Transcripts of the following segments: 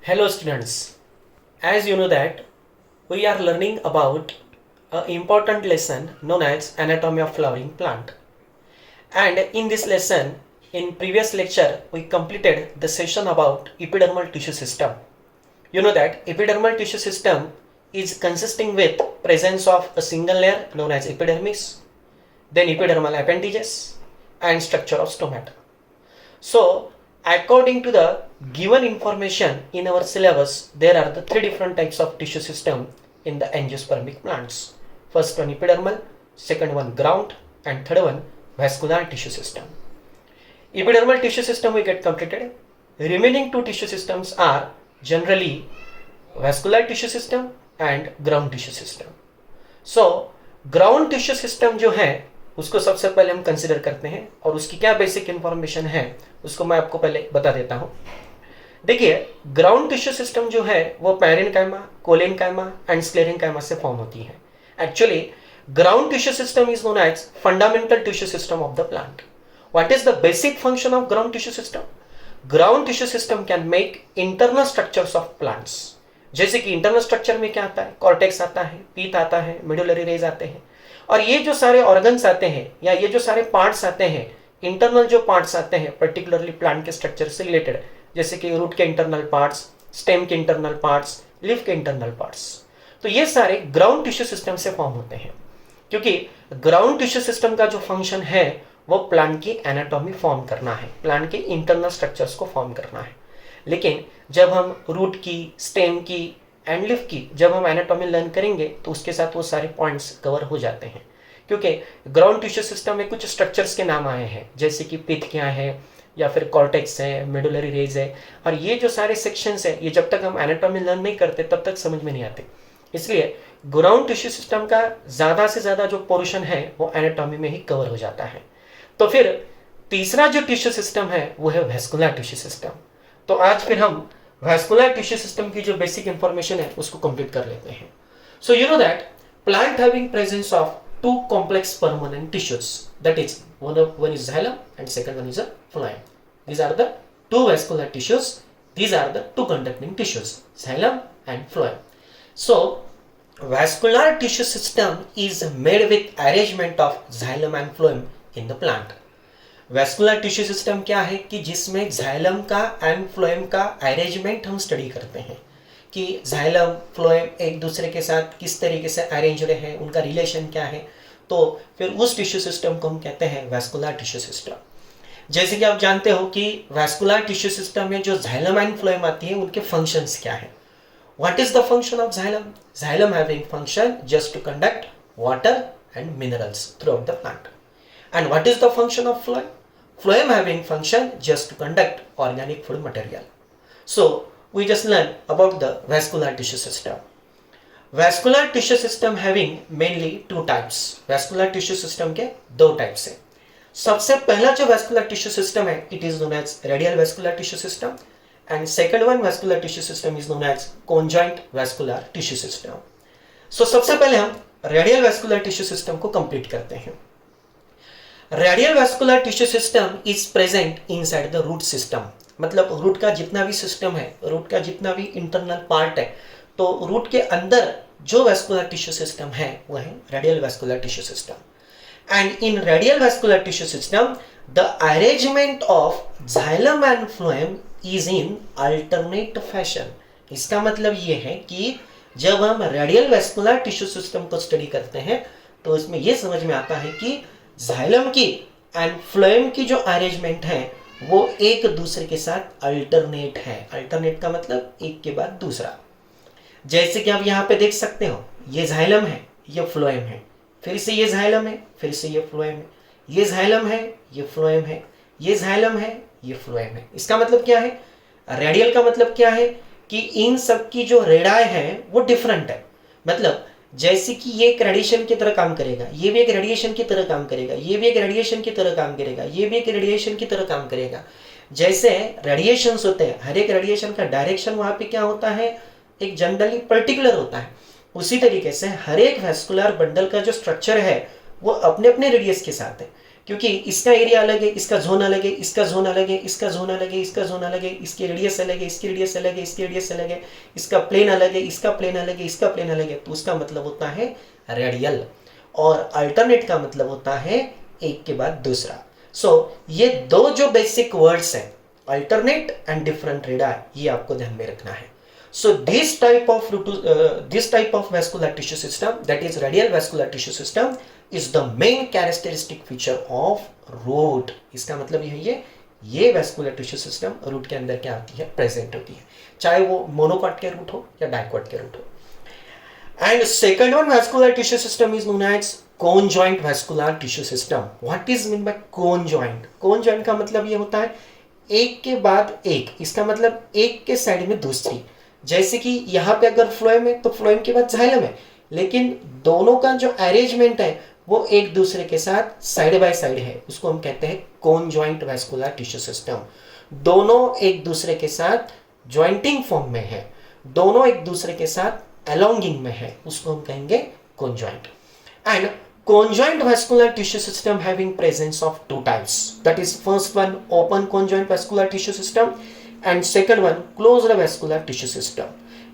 Hello students, as you know that we are learning about an important lesson known as anatomy of flowering plant. And in this lesson, in previous lecture, we completed the session about epidermal tissue system. You know that epidermal tissue system is consisting with presence of a single layer known as epidermis, then epidermal appendages and structure of stomata. So according to the given information in our syllabus, there are the three different types of tissue system in the angiospermic plants. First one epidermal, second one ground, and third one vascular tissue system. Epidermal tissue system we get completed. Remaining two tissue systems are generally vascular tissue system and ground tissue system. So ground tissue system जो है उसको सबसे पहले हम consider करते हैं और उसकी क्या बेसिक इंफॉर्मेशन है उसको मैं आपको पहले बता देता हूं. देखिए, ग्राउंड टिश्यू सिस्टम जो है वो पैरेन्काइमा, कोलेनकाइमा एंड स्क्लेरेन्काइमा से फॉर्म होती है. Actually ground tissue system is known as fundamental tissue system of the plant. What is the basic function of ground tissue system? Ground tissue system can make internal structures of plants. जैसे कि internal structure में क्या आता है? Cortex आता है, पीत आता है, मेडुलरी रेज आते हैं, और ये जो सारे ऑर्गन्स आते हैं या ये जो सारे पार्ट्स आते हैं, इंटरनल जो पार्ट्स आते हैं पर्टिकुलरली प्लांट के स्ट्रक्चर से रिलेटेड, जैसे कि रूट के इंटरनल पार्ट्स, स्टेम के इंटरनल पार्ट्स, लीफ के इंटरनल पार्ट्स, तो ये सारे ग्राउंड टिश्यू सिस्टम से फॉर्म होते हैं. क्योंकि ग्राउंड टिश्यू सिस्टम का जो फंक्शन है वो प्लांट की एनाटॉमी फॉर्म करना है, प्लांट के इंटरनल स्ट्रक्चर्स को फॉर्म करना है. लेकिन जब हम रूट की, स्टेम की एंड लीफ की जब हम एनाटॉमी लर्न करेंगे तो उसके साथ वो सारे पॉइंट्स कवर हो जाते हैं. क्योंकि ग्राउंड टिश्यू सिस्टम में कुछ स्ट्रक्चर्स के नाम आए हैं, जैसे कि पिथ क्या है या फिर कॉर्टेक्स है, मेडुलरी रेज है, और ये जो सारे सेक्शंस है ये जब तक हम एनाटॉमी लर्न नहीं करते तब तक समझ में नहीं आते. इसलिए ग्राउंड टिश्यू सिस्टम का ज़्यादा से ज़्यादा जो पोर्शन है वो एनाटॉमी में ही कवर हो जाता है. तो फिर तीसरा जो टिश्यू सिस्टम है वो है वेस्कुलर टिश्यू सिस्टम. तो आज फिर हम vascular tissue system की जो basic information है उसको complete कर लेते हैं. So you know that plant having presence of two complex permanent tissues, that is one is xylem and second one is a phloem. These are the two vascular tissues. These are the two conducting tissues, xylem and phloem. So vascular tissue system is made with arrangement of xylem and phloem in the plant. Vascular tissue system क्या है कि जिसमें xylem का and phloem का arrangement हम study करते हैं कि जाइलम फ्लोएम एक दूसरे के साथ किस तरीके से अरेंज रहे हैं, उनका रिलेशन क्या है. तो फिर उस टिश्यू सिस्टम को हम कहते हैं वैस्कुलर टिश्यू सिस्टम. जैसे कि आप जानते हो कि वैस्कुलर टिश्यू सिस्टम में जो जाइलम एंड फ्लोएम आती है उनके फंक्शंस क्या है. What is the function of xylem? Xylem having function just to conduct water and minerals through the plant. And what is the function of phloem? Phloem having function just to conduct organic food material. So we just learned about the vascular tissue system. Vascular tissue system having mainly two types. Vascular tissue system के दो types हैं. सबसे पहला जो vascular tissue system है, it is known as radial vascular tissue system, and second one vascular tissue system is known as conjoint vascular tissue system. So सबसे पहले हम radial vascular tissue system को complete करते हैं. Radial vascular tissue system is present inside the root system. मतलब root का जितना भी सिस्टम है, रूट का जितना भी इंटरनल पार्ट है, तो रूट के अंदर जो वैस्कुलर टिश्यू सिस्टम है वो है radial vascular tissue system. And in radial vascular tissue system the arrangement of xylem and phloem is in alternate fashion. इसका मतलब ये है कि जब हम रेडियल वैस्कुलर टिश्यू सिस्टम को स्टडी करते हैं तो इसमें यह समझ में आता है कि जाइलम की एंड फ्लोएम की जो अरेंजमेंट है वो एक दूसरे के साथ अल्टरनेट है. अल्टरनेट का मतलब एक के बाद दूसरा. जैसे कि आप यहाँ पे देख सकते हो, ये जाइलम है, ये फ्लोएम है, फिर से ये जाइलम है, फिर से ये फ्लोएम है, ये जाइलम है, ये फ्लोएम है, ये जाइलम है, ये फ्लोएम है. इसका मतलब क्या है? रेडियल का मतलब क्या है कि इन सब की जो रेडाई है वो डिफरेंट है. मतलब जैसे कि ये एक रेडिएशन की तरह काम करेगा, ये भी एक रेडिएशन की तरह काम करेगा, ये भी एक रेडिएशन की तरह काम करेगा, ये भी एक रेडिएशन की तरह काम करेगा. जैसे रेडिएशंस होते हैं, हर एक रेडिएशन का डायरेक्शन वहाँ पे क्या होता है, एक जनरली पर्टिकुलर होता है. उसी तरीके से हर एक वैस्कुलर बंडल का जो स्ट्रक्चर है वो अपने अपने रेडियस के साथ है. क्योंकि इसका एरिया अलग है, इसका जोन अलग है, इसका जोन अलग है, इसका जोन अलग है, इसका जोन अलग है, इसकी रेडियस अलग है, इसकी रेडियस अलग है, इसकी रेडियस अलग है, इसका प्लेन अलग है, इसका प्लेन अलग है, इसका प्लेन अलग है, तो उसका मतलब होता है रेडियल। और अल्टरनेट का मतलब होता है एक के बाद दूसरा। सो ये दो जो बेसिक वर्ड्स हैं, अल्टरनेट एंड डिफरेंट रेडाई, ये आपको ध्यान में रखना है। So this type of vascular tissue system, that is radial vascular tissue system, is the main characteristic feature of root। इसका मतलब ये vascular tissue system root के अंदर क्या होती है, प्रेजेंट होती है, चाहे वो मोनोकॉट के रूट हो या डाइकॉट के रूट हो। And second one vascular tissue system is known as conjoint vascular tissue system। What is mean by conjoint? Conjoint का मतलब ये होता है एक के बाद एक, इसका मतलब एक के साइड में दूसरी। जैसे कि यहाँ पे अगर फ्लोएम है तो फ्लोएम के बाद जाइलम है, लेकिन दोनों का जो अरेंजमेंट है वो एक दूसरे के साथ साइड बाय साइड है, उसको हम कहते हैं कॉन्जॉइंट वैस्कुलर टिश्यू सिस्टम। दोनों एक दूसरे के साथ ज्वाइंटिंग फॉर्म में है, दोनों एक दूसरे के साथ एलोंगिंग में है, उसको हम कहेंगे conjoint. And conjoint vascular tissue system having presence of two types, that is first one open conjoint vascular tissue system and second one closed vascular tissue system।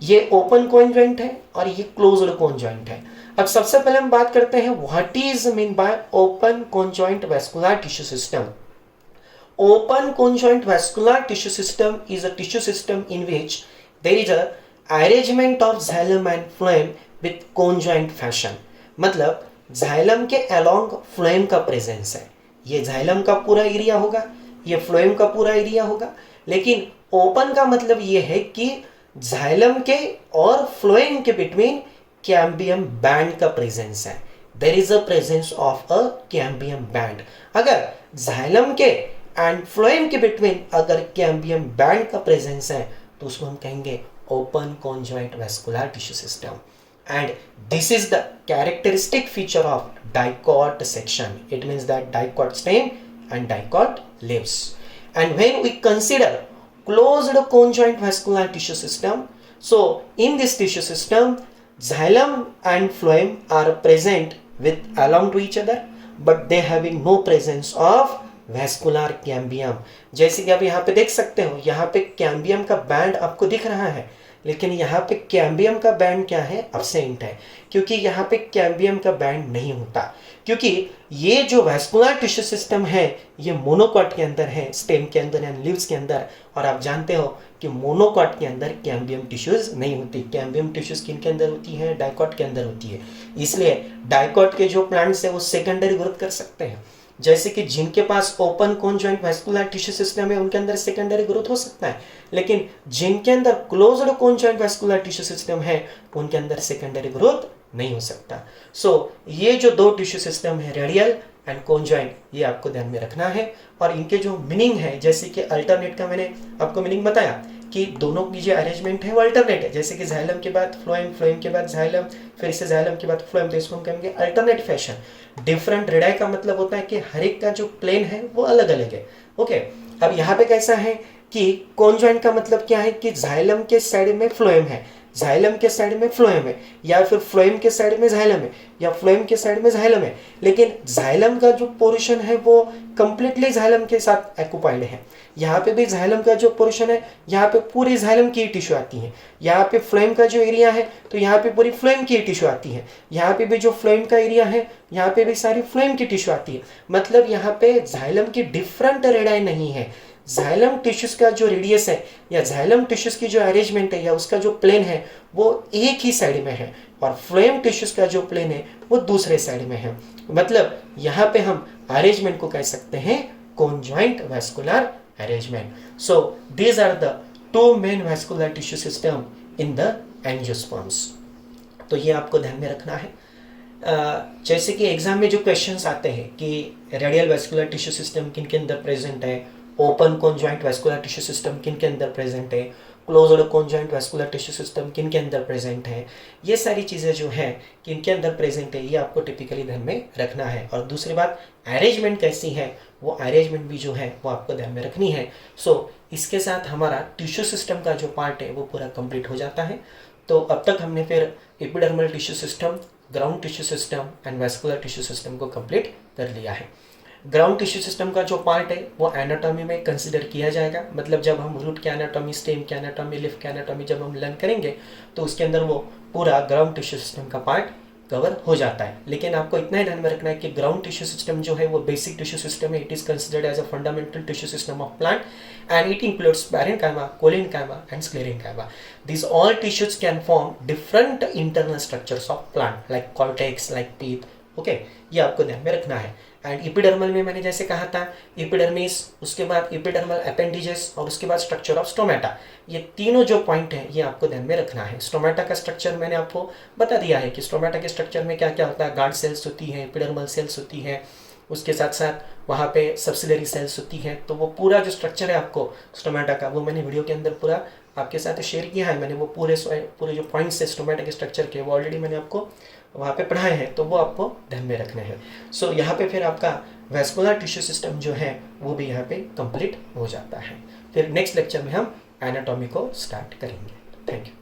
ये open conjoint है और ये closed conjoint है। अब सबसे पहले हम बात करते हैं what is mean by open conjoint vascular tissue system। Open conjoint vascular tissue system is a tissue system in which there is a arrangement of xylem and phloem with conjoint fashion। मतलब xylem के along phloem का presence है, ये xylem का पूरा area होगा, ये phloem का पूरा एरिया होगा। लेकिन ओपन का मतलब ये है कि जाइलम के और फ्लोएम के बिटवीन कैम्बियम बैंड का प्रेजेंस है, there is a presence of a cambium band. अगर जाइलम के एंड फ्लोएम के बिटवीन अगर कैम्बियम बैंड का प्रेजेंस है तो उसको हम कहेंगे open conjoint vascular tissue system. And this is the characteristic feature of dicot section। It means that dicot stem and dicot leaves। And when we consider closed conjoint vascular tissue system, so in this tissue system xylem and phloem are present with along to each other, but they having no presence of vascular cambium। जैसे कि आप यहाँ पे देख सकते हो, यहाँ पे कैम्बियम का बैंड आपको दिख रहा है, लेकिन यहाँ पे कैम्बियम का बैंड क्या है, अब्सेंट है, क्योंकि यहाँ पे कैम्बियम का बैंड नहीं होता। क्योंकि ये जो वैस्कुलर टिश्यू सिस्टम है ये मोनोकॉट के अंदर है, स्टेम के अंदर एंड लीव्स के अंदर। और आप जानते हो कि मोनोकॉट के अंदर कैम्बियम टिश्यूज नहीं होती, कैम्बियम टिश्यूज किन के अंदर होती है, डाइकॉट के अंदर होती है। इसलिए डाइकॉट के जो प्लांट्स है वो सेकेंडरी ग्रोथ कर सकते हैं। जैसे कि जिनके पास open conjoint vascular tissue system है उनके अंदर सेकेंडरी ग्रोथ हो सकता है, लेकिन जिनके अंदर closed conjoint vascular tissue system है उनके अंदर सेकेंडरी ग्रोथ नहीं हो सकता। सो ये जो दो टिश्यू सिस्टम है रेडियल एंड कॉन्जॉइंट, ये आपको ध्यान में रखना है। और इनके जो मीनिंग है, जैसे कि अल्टरनेट का मैंने आपको मीनिंग बताया कि दोनों की जो अरेंजमेंट है वो अल्टरनेट है। जैसे कि जाइलम के बाद फ्लोएम, फ्लोएम के बाद जाइलम, फिर से जाइलम के बाद फ्लोएम, तो इसको हम कहेंगे अल्टरनेट फैशन। डिफरेंट रेडाई का मतलब होता है कि हर एक का जो प्लेन है वो अलग अलग है। ओके, अब यहाँ पे कैसा है कि कॉन्जॉइंट का मतलब क्या है कि जाइलम के साइड में फ्लोएम है, जाइलम के साइड में फ्लोएम है, या फिर फ्लोएम के साइड में जाइलम है, या फ्लोएम के साइड में जाइलम है, लेकिन जाइलम का जो पोर्शन है वो कंप्लीटली जाइलम के साथ एक्युपाइड है। यहाँ पे भी जाइलम का जो पोर्शन है, यहाँ पे पूरी जाइलम की टिश्यू आती है। यहाँ पे फ्लोएम का जो एरिया है तो यहाँ पे पूरी फ्लोएम की टिश्यू आती है। यहाँ पे भी जो फ्लोएम का एरिया है यहाँ पे भी सारी फ्लोएम की टिश्यू आती है। मतलब यहाँ पे जाइलम की डिफरेंट रेडाई नहीं है, जाइलम टिश्यूज का जो रेडियस है या जाइलम टिश्यूज की जो अरेंजमेंट है या उसका जो प्लेन है वो एक ही साइड में है, और फ्लोएम टिश्यूज का जो प्लेन है वो दूसरे साइड में है। मतलब यहाँ पे हम अरेंजमेंट को कह सकते हैं conjoint vascular arrangement. So these are the two main vascular tissue system in the angiosperms. तो ये आपको ध्यान में रखना है। जैसे कि एग्जाम में जो क्वेश्चंस आते हैं कि रेडियल वैस्कुलर टिश्यू सिस्टम किन के अंदर प्रेजेंट है, open conjoint vascular tissue system किन के अंदर प्रेजेंट है, closed conjoint vascular tissue system किन के अंदर प्रेजेंट है, ये सारी चीज़ें जो है किन के अंदर प्रेजेंट है ये आपको टिपिकली ध्यान में रखना है। और दूसरी बात, अरेंजमेंट कैसी है वो अरेंजमेंट भी जो है वो आपको ध्यान में रखनी है। सो इसके साथ हमारा टिश्यू सिस्टम का जो पार्ट है वो पूरा कंप्लीट हो जाता है। तो अब तक हमने फिर epidermal tissue system, ground tissue system and vascular tissue system को कंप्लीट कर लिया है। ग्राउंड टिश्यू सिस्टम का जो पार्ट है वो एनाटॉमी में कंसिडर किया जाएगा, मतलब जब हम रूट के एनाटॉमी, स्टेम के एनाटॉमी, लीफ के एनाटॉमी जब हम लर्न करेंगे तो उसके अंदर वो पूरा ग्राउंड टिश्यू सिस्टम का पार्ट कवर हो जाता है। लेकिन आपको इतना ही ध्यान में रखना है कि ग्राउंड टिश्यू सिस्टम जो है वो बेसिक टिश्यू सिस्टम है। It is considered as a fundamental tissue system of plant and it includes parenchyma, collenchyma and sclerenchyma. These all tissues can form different internal structures of plant like cortex, like teeth. Okay, ये आपको ध्यान में रखना है। And epidermal में मैंने जैसे कहा था इपिडर्मिस, उसके बाद इपिडर्मल अपेंडिजेस और उसके बाद स्ट्रक्चर ऑफ स्टोमेटा, ये तीनों जो पॉइंट हैं ये आपको ध्यान में रखना है। स्टोमेटा का स्ट्रक्चर मैंने आपको बता दिया है कि स्टोमेटा के स्ट्रक्चर में क्या क्या होता है। गार्ड सेल्स होती हैं, इपिडर्मल सेल्स होती हैं, उसके साथ साथ वहाँ पे सब्सिडरी सेल्स होती हैं। तो वो पूरा जो स्ट्रक्चर है आपको स्टोमेटा का, वो मैंने वीडियो के अंदर पूरा आपके साथ शेयर किया है। मैंने वो पूरे जो पॉइंट्स है स्टोमेटा के स्ट्रक्चर के, वो ऑलरेडी मैंने आपको वहाँ पे पढ़ाए हैं, तो वो आपको ध्यान में रखने हैं। सो यहाँ पे फिर आपका वेस्कुलर टिश्यू सिस्टम जो है वो भी यहाँ पे कंप्लीट हो जाता है। फिर नेक्स्ट लेक्चर में हम एनाटॉमी को स्टार्ट करेंगे। Thank you.